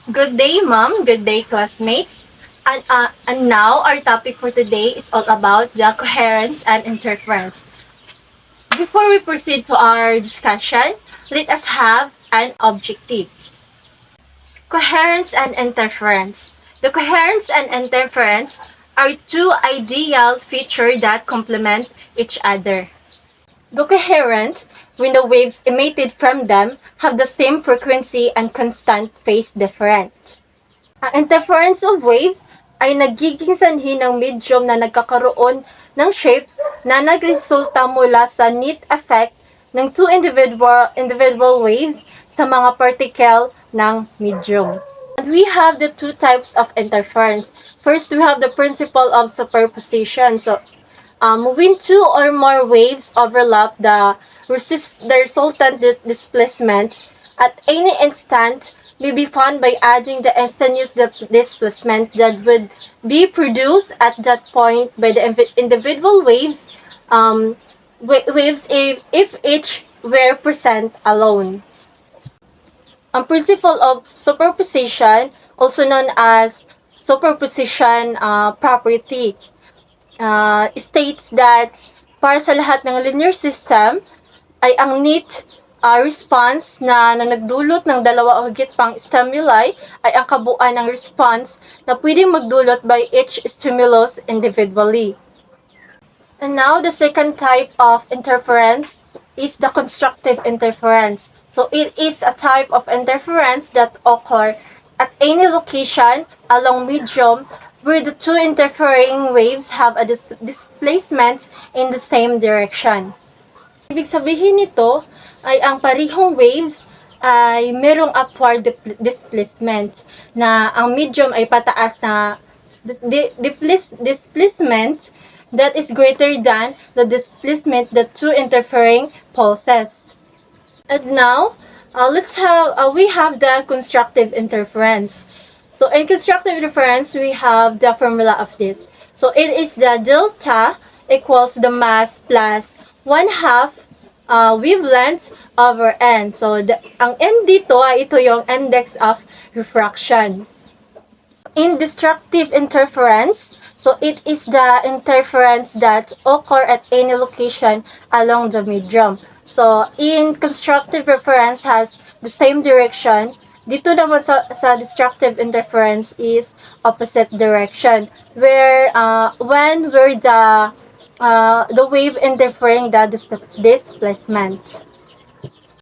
Good day, ma'am. Good day, classmates. And now our topic for today is all about the coherence and interference. Before we proceed to our discussion, let us have an objective. Coherence and interference. The coherence and interference are two ideal features that complement each other. The coherent, when the waves emitted from them have the same frequency and constant phase difference. Ang interference of waves ay nagiging sanhi ng medium na nagkakaroon ng shapes na nagresulta mula sa net effect ng two individual waves sa mga particle ng medium. And we have the two types of interference. First, we have the principle of superposition. So, when two or more waves overlap the resultant displacement at any instant may be found by adding the instantaneous displacement that would be produced at that point by the individual waves, if each were present alone. Ang principle of superposition, also known as superposition property, states that para sa lahat ng linear system ay ang net response na nagdulot ng dalawa o higit pang stimuli ay ang kabuuan ng response na pwedeng magdulot by each stimulus individually. And now, the second type of interference is the constructive interference. So, it is a type of interference that occur at any location along medium where the two interfering waves have a displacement in the same direction. Ibig sabihin nito ay ang parihong waves ay merong upward displacement na ang medium ay pataas na displacement that is greater than the displacement the two interfering pulses. And now, we have the constructive interference. So in constructive interference, we have the formula of this. So it is the delta equals the mass plus 1/2 wavelength over n. So ang n dito ay ito yung index of refraction. In destructive interference, so it is the interference that occur at any location along the medium. So in constructive interference has the same direction. Dito naman sa destructive interference is opposite direction, where where the wave interfering the displacement.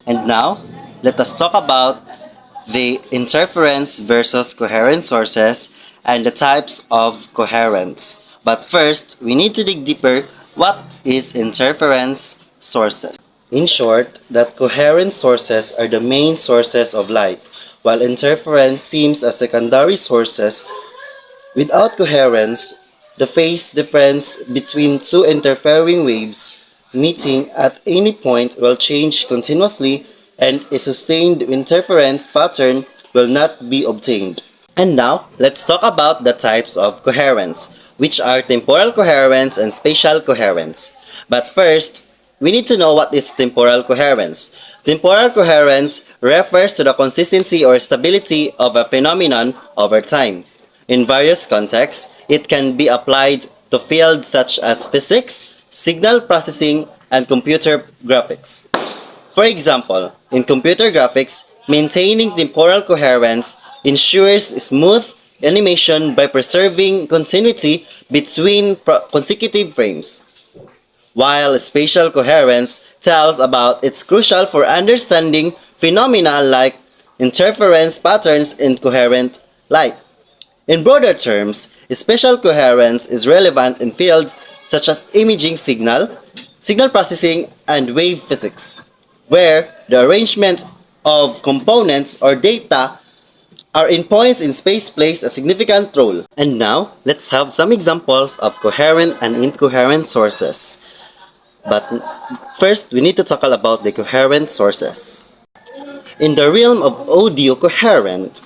And now, let us talk about the interference versus coherent sources and the types of coherence. But first, we need to dig deeper what is interference sources. In short, that coherent sources are the main sources of light, while interference seems as secondary sources. Without coherence, the phase difference between two interfering waves meeting at any point will change continuously and a sustained interference pattern will not be obtained. And now, let's talk about the types of coherence, which are temporal coherence and spatial coherence. But first, we need to know what is temporal coherence. Temporal coherence refers to the consistency or stability of a phenomenon over time. In various contexts, it can be applied to fields such as physics, signal processing, and computer graphics. For example, in computer graphics, maintaining temporal coherence ensures smooth animation by preserving continuity between consecutive frames, while spatial coherence tells about it's crucial for understanding phenomena like interference patterns in coherent light. In broader terms, spatial coherence is relevant in fields such as imaging signal processing, and wave physics, where the arrangement of components or data are in points in space plays a significant role. And now, let's have some examples of coherent and incoherent sources. But first, we need to talk about the coherent sources. In the realm of audio coherent,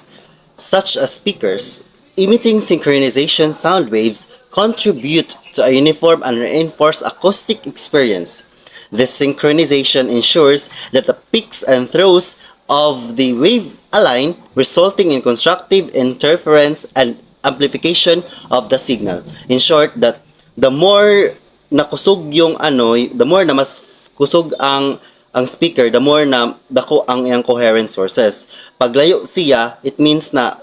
such as speakers, emitting synchronization sound waves contribute to a uniform and reinforced acoustic experience. This synchronization ensures that the peaks and troughs of the wave align, resulting in constructive interference and amplification of the signal. In short, that the more nakusog yung ano, the more na mas kusog ang speaker, the more na dako ang iyang coherent sources. Paglayo siya, it means na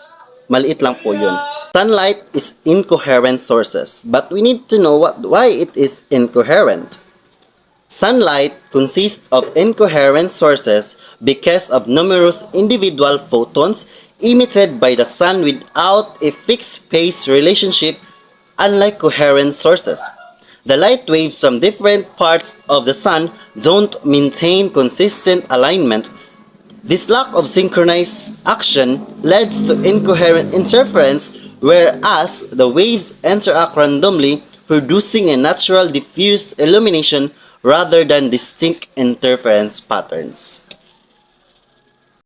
maliit lang po yun. Sunlight is incoherent sources, but we need to know why it is incoherent. Sunlight consists of incoherent sources because of numerous individual photons emitted by the sun without a fixed phase relationship, unlike coherent sources. The light waves from different parts of the sun don't maintain consistent alignment. This lack of synchronized action leads to incoherent interference, whereas the waves interact randomly, producing a natural diffused illumination rather than distinct interference patterns.